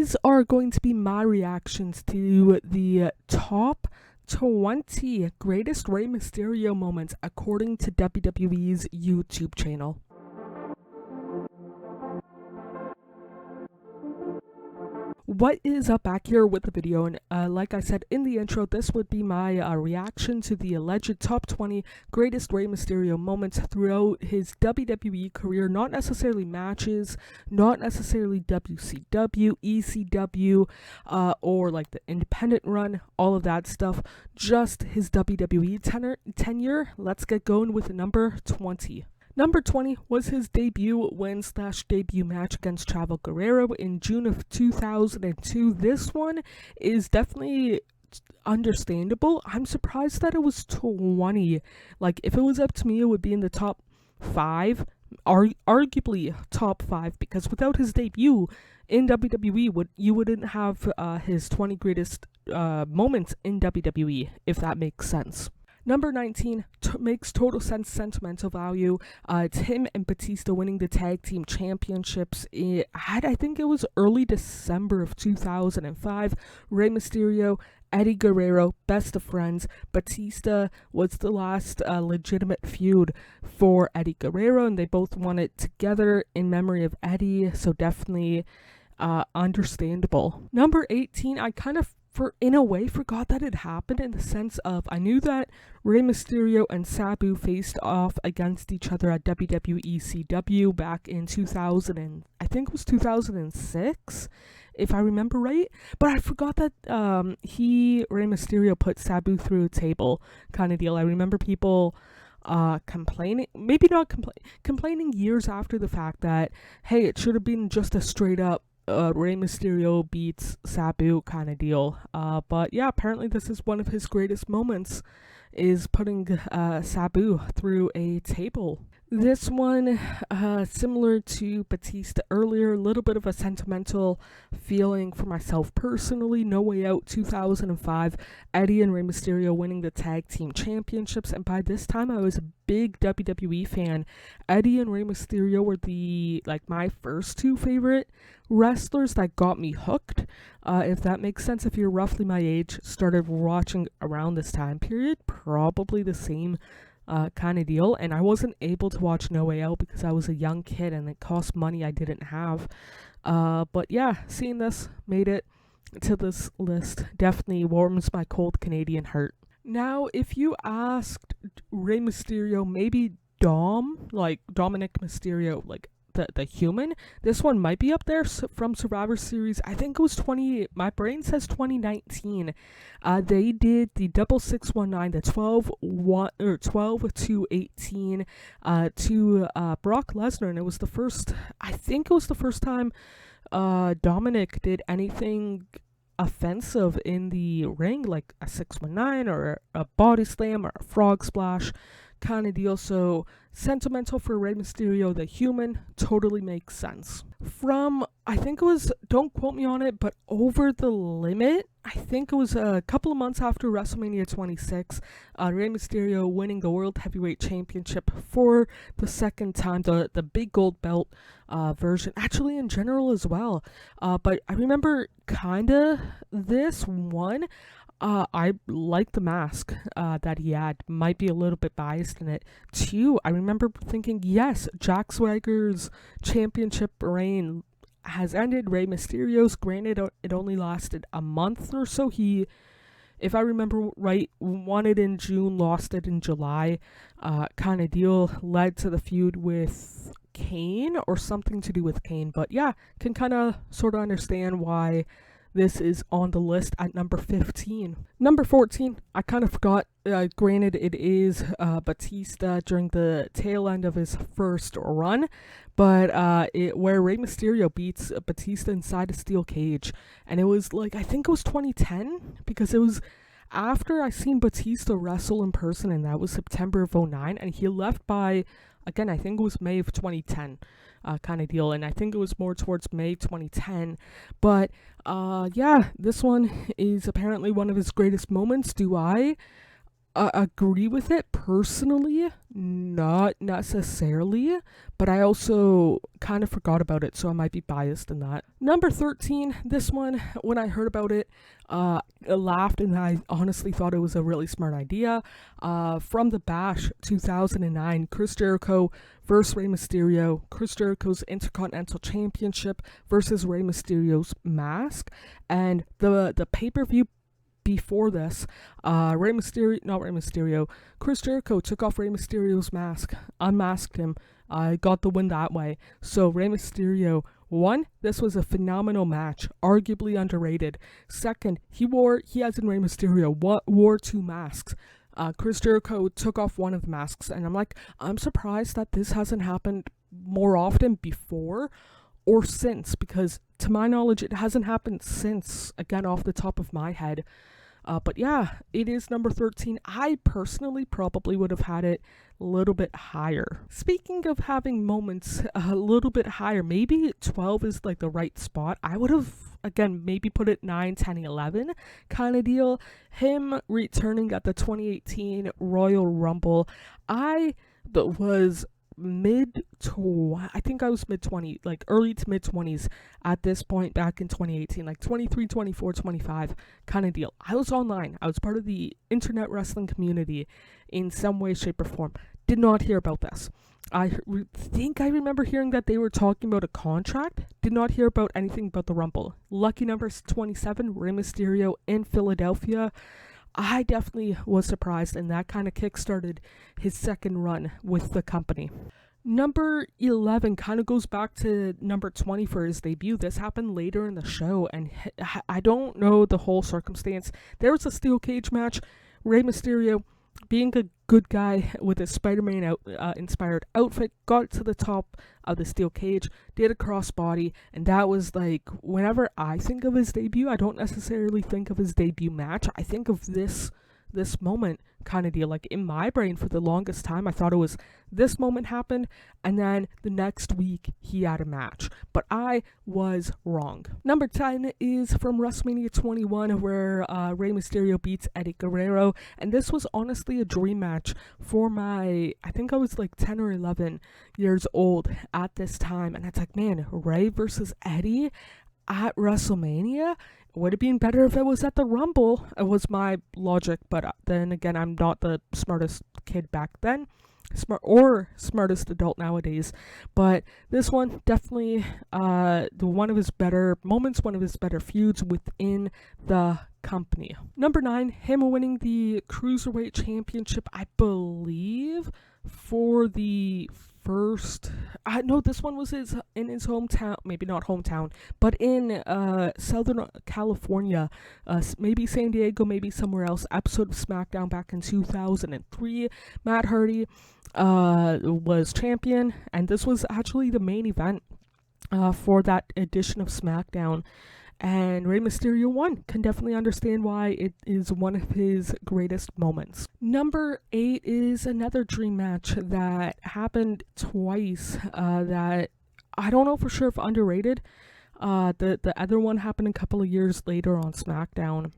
these are going to be my reactions to the top 20 greatest Rey Mysterio moments according to WWE's YouTube channel. What is up back here with the video, and like I said in the intro, this would be my reaction to the alleged top 20 greatest Rey Mysterio moments throughout his WWE career. Not necessarily matches, not necessarily WCW, ECW, or like the independent run, all of that stuff, just his WWE tenure. Let's get going with number 20. Number 20 was his debut win/debut match against Eddie Guerrero in June of 2002. This one is definitely understandable. I'm surprised that it was 20. Like, if it was up to me, it would be in the top 5, arguably top 5, because without his debut in WWE, you wouldn't have his 20 greatest moments in WWE, if that makes sense. Number 19 makes total sense, sentimental value. It's him and Batista winning the tag team championships. I think it was early December of 2005. Rey Mysterio, Eddie Guerrero, best of friends. Batista was the last legitimate feud for Eddie Guerrero, and they both won it together in memory of Eddie, so definitely understandable. Number 18, I kind of in a way forgot that it happened, in the sense of I knew that Rey Mysterio and Sabu faced off against each other at WWE CW back in I think it was 2006, if I remember right, but I forgot that Rey Mysterio put Sabu through a table kind of deal. I remember people complaining, maybe not complaining years after the fact, that hey, it should have been just a straight up Rey Mysterio beats Sabu kind of deal. But yeah, apparently this is one of his greatest moments, is putting Sabu through a table. This one, similar to Batista earlier, a little bit of a sentimental feeling for myself personally. No Way Out 2005, Eddie and Rey Mysterio winning the tag team championships, and by this time I was a big WWE fan. Eddie and Rey Mysterio were my first two favorite wrestlers that got me hooked, if that makes sense. If you're roughly my age, started watching around this time period, probably the same kind of deal. And I wasn't able to watch No Way Out because I was a young kid and it cost money I didn't have. But yeah, seeing this made it to this list. Definitely warms my cold Canadian heart. Now, if you asked Rey Mysterio, maybe Dominik Mysterio, like the human, this one might be up there from Survivor Series. I think it was my brain says 2019. They did the double 619, the 12-2-18 to Brock Lesnar, and it was the first time Dominik did anything offensive in the ring, like a 619 or a body slam or a frog splash kind of deal. So sentimental for Rey Mysterio, the human, totally makes sense. From, I think it was, don't quote me on it, but Over the Limit, I think it was a couple of months after WrestleMania 26, Rey Mysterio winning the World Heavyweight Championship for the second time, the big gold belt version, actually in general as well. But I remember kinda this one. I like the mask that he had. Might be a little bit biased in it too. I remember thinking, yes, Jack Swagger's championship reign has ended. Rey Mysterio's, granted, it only lasted a month or so. He, if I remember right, won it in June, lost it in July, kind of deal. Led to the feud with Kane, or something to do with Kane. But yeah, can kind of sort of understand why this is on the list at number 15. Number 14, I kind of forgot. Granted, it is Batista during the tail end of his first run, but where Rey Mysterio beats Batista inside a steel cage. And it was I think it was 2010, because it was after I seen Batista wrestle in person, and that was September of 2009, and he left by, again, I think it was May of 2010 kind of deal, and I think it was more towards May 2010. But yeah, this one is apparently one of his greatest moments. Do I agree with it personally, not necessarily, but I also kind of forgot about it, so I might be biased in that. Number 13, this one, when I heard about it, I laughed, and I honestly thought it was a really smart idea. From the Bash 2009, Chris Jericho versus Rey Mysterio, Chris Jericho's Intercontinental Championship versus Rey Mysterio's mask, and the pay-per-view before this, Chris Jericho took off Rey Mysterio's mask, unmasked him, got the win that way. So Rey Mysterio won. This was a phenomenal match, arguably underrated. Second, he as in Rey Mysterio, wore 2 masks. Chris Jericho took off one of the masks, and I'm surprised that this hasn't happened more often before or since, because to my knowledge, it hasn't happened since, again, off the top of my head. But yeah, it is number 13. I personally probably would have had it a little bit higher. Speaking of having moments a little bit higher, maybe 12 is like the right spot. I would have, again, maybe put it 9, 10, 11 kind of deal. Him returning at the 2018 Royal Rumble. I was I think I was mid-20, like early to mid-20s at this point back in 2018, like 23, 24, 25 kind of deal. I was online. I was part of the internet wrestling community in some way, shape, or form. Did not hear about this. I think I remember hearing that they were talking about a contract. Did not hear about anything about the Rumble. Lucky number 27, Rey Mysterio in Philadelphia. I definitely was surprised, and that kind of kickstarted his second run with the company. Number 11 kind of goes back to number 20 for his debut. This happened later in the show, and I don't know the whole circumstance. There was a steel cage match. Rey Mysterio, being a good guy with a Spider-Man inspired outfit, got to the top of the steel cage, did a crossbody, and that was like, whenever I think of his debut, I don't necessarily think of his debut match. I think of this moment kind of deal. Like, in my brain, for the longest time, I thought it was this moment happened, and then the next week he had a match. But I was wrong. Number 10 is from WrestleMania 21, where Rey Mysterio beats Eddie Guerrero, and this was honestly a dream match for I think I was like 10 or 11 years old at this time, and it's like, man, Rey versus Eddie at WrestleMania? Would it have been better if it was at the Rumble? It was my logic, but then again, I'm not the smartest kid back then, smartest adult nowadays. But this one, definitely one of his better moments, one of his better feuds within the company. Number 9, him winning the Cruiserweight Championship, I believe, for the first, no, this one was in his hometown, maybe not hometown, but in Southern California, maybe San Diego, maybe somewhere else, episode of SmackDown back in 2003. Matt Hardy was champion, and this was actually the main event for that edition of SmackDown. And Rey Mysterio won. Can definitely understand why it is one of his greatest moments. Number 8 is another dream match that happened twice that I don't know for sure if underrated. The other one happened a couple of years later on SmackDown.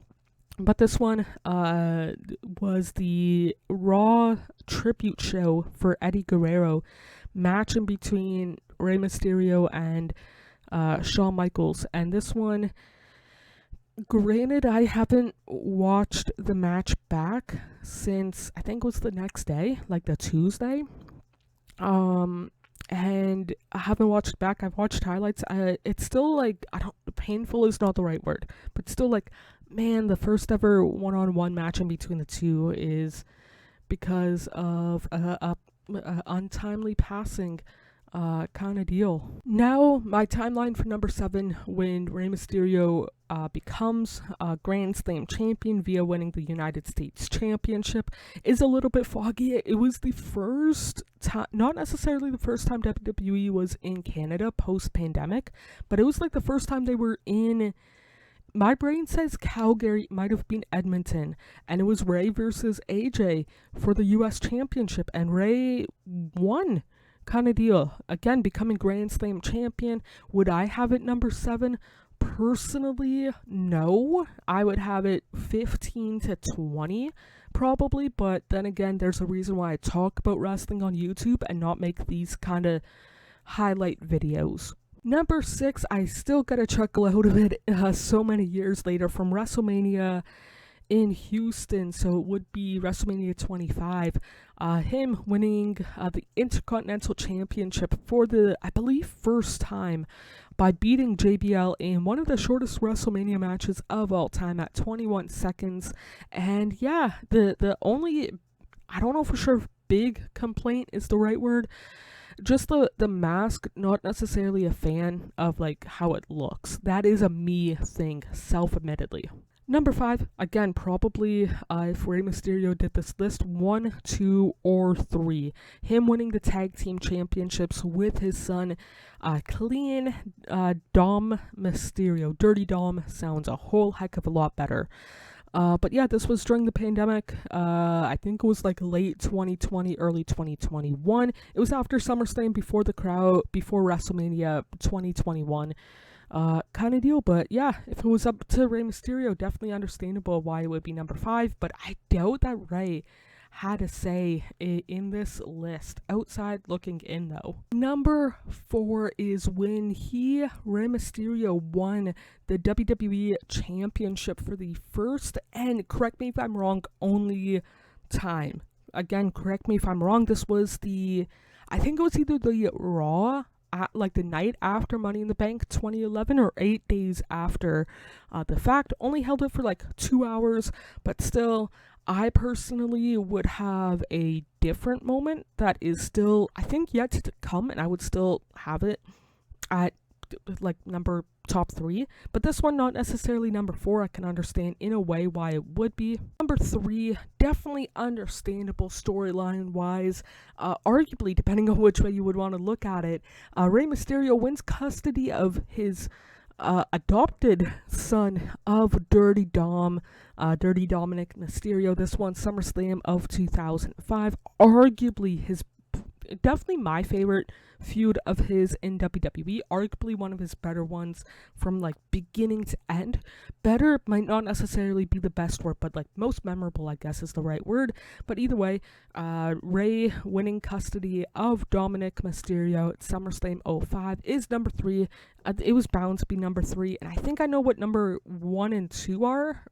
But this one was the Raw tribute show for Eddie Guerrero, match in between Rey Mysterio and Shawn Michaels. And this one, granted, I haven't watched the match back since I think it was the next day, like the Tuesday. And I haven't watched it back. I've watched highlights. It's still like, painful is not the right word, but still like, man, the first ever one-on-one match in between the two is because of a untimely passing kind of deal. Now, my timeline for number 7, when Rey Mysterio becomes Grand Slam champion via winning the United States Championship, is a little bit foggy. It was the first time, not necessarily the first time WWE was in Canada post-pandemic, but it was like the first time they were in, my brain says Calgary, it might have been Edmonton, and it was Rey versus AJ for the US Championship, and Rey won. Kind of deal. Again, becoming Grand Slam champion. Would I have it number 7? Personally, no. I would have it 15 to 20. probably, but then again, there's a reason why I talk about wrestling on YouTube and not make these kind of highlight videos. Number 6, I still get a chuckle out of it so many years later, from WrestleMania in Houston. So it would be WrestleMania 25. Him winning the Intercontinental Championship for the, I believe, first time by beating JBL in one of the shortest WrestleMania matches of all time at 21 seconds. And yeah, the only, I don't know for sure if big complaint is the right word, just the mask, not necessarily a fan of like how it looks. That is a me thing, self-admittedly. Number 5, again, probably if Rey Mysterio did this list, 1, 2, or 3. Him winning the tag team championships with his son, clean Dom Mysterio. Dirty Dom sounds a whole heck of a lot better. But yeah, this was during the pandemic. I think it was like late 2020, early 2021. It was after SummerSlam, before WrestleMania 2021. Kind of deal. But yeah, if it was up to Rey Mysterio, definitely understandable why it would be number 5, but I doubt that Rey had a say in this list. Outside looking in, though. Number 4 is when Rey Mysterio, won the WWE Championship for the first, and correct me if I'm wrong, only time. Again, correct me if I'm wrong, this was I think it was either the Raw, like the night after Money in the Bank 2011, or 8 days after the fact. Only held it for like 2 hours, but still, I personally would have a different moment that is still, I think, yet to come, and I would still have it at like top 3, but this one not necessarily number 4. I can understand in a way why it would be. Number 3, definitely understandable storyline wise, arguably, depending on which way you would want to look at it. Rey Mysterio wins custody of his adopted son of Dirty Dominik Mysterio. This one, SummerSlam of 2005, arguably definitely my favorite feud of his in WWE, arguably one of his better ones from like beginning to end. Better might not necessarily be the best word, but like most memorable, I guess, is the right word. But either way, Rey winning custody of Dominik Mysterio at SummerSlam 05 is number 3. It was bound to be number 3, and I think I know what number 1 and 2 are,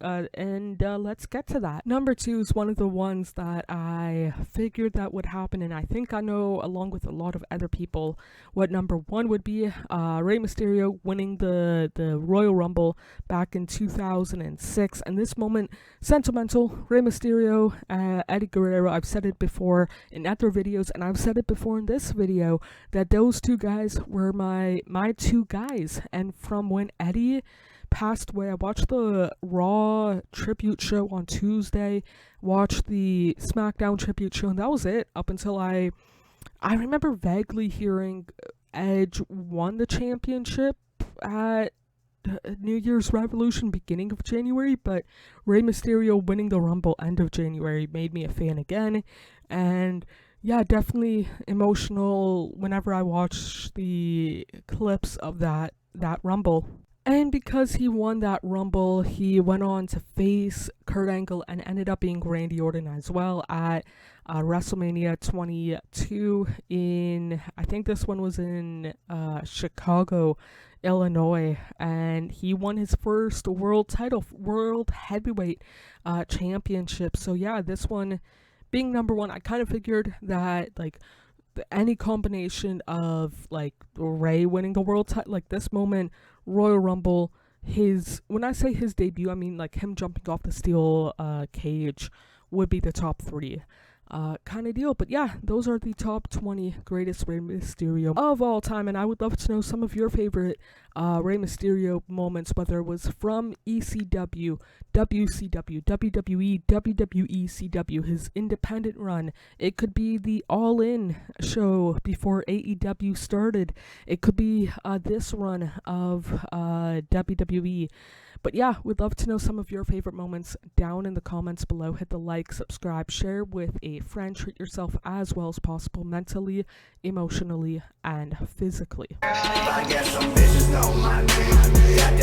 and let's get to that. Number 2 is one of the ones that I figured that would happen, and I think I know, along with a lot of other people, what number 1 would be. Rey Mysterio winning the Royal Rumble back in 2006, and this moment, sentimental. Rey Mysterio, Eddie Guerrero, I've said it before in other videos, and I've said it before in this video, that those two guys were my two guys. And from when Eddie passed away, I watched the Raw tribute show on Tuesday, watched the SmackDown tribute show, and that was it up until I remember vaguely hearing Edge won the championship at New Year's Revolution, beginning of January, but Rey Mysterio winning the Rumble end of January made me a fan again. And yeah, definitely emotional whenever I watch the clips of that Rumble. And because he won that Rumble, he went on to face Kurt Angle and ended up being Randy Orton as well at WrestleMania 22 in, I think this one was in Chicago, Illinois, and he won his first world heavyweight championship. So yeah, this one being number 1, I kind of figured that like any combination of like Rey winning the world title, like this moment, Royal Rumble, when I say his debut, I mean like him jumping off the steel cage, would be the top 3 kind of deal. But yeah, those are the top 20 greatest Rey Mysterio of all time, and I would love to know some of your favorite Rey Mysterio moments, whether it was from ECW, WCW, WWE, WWECW, his independent run. It could be the All In show before AEW started. It could be this run of WWE. But yeah, we'd love to know some of your favorite moments down in the comments below. Hit the like, subscribe, share with a friend. Treat yourself as well as possible, mentally, emotionally, and physically. I guess some bitches know my name.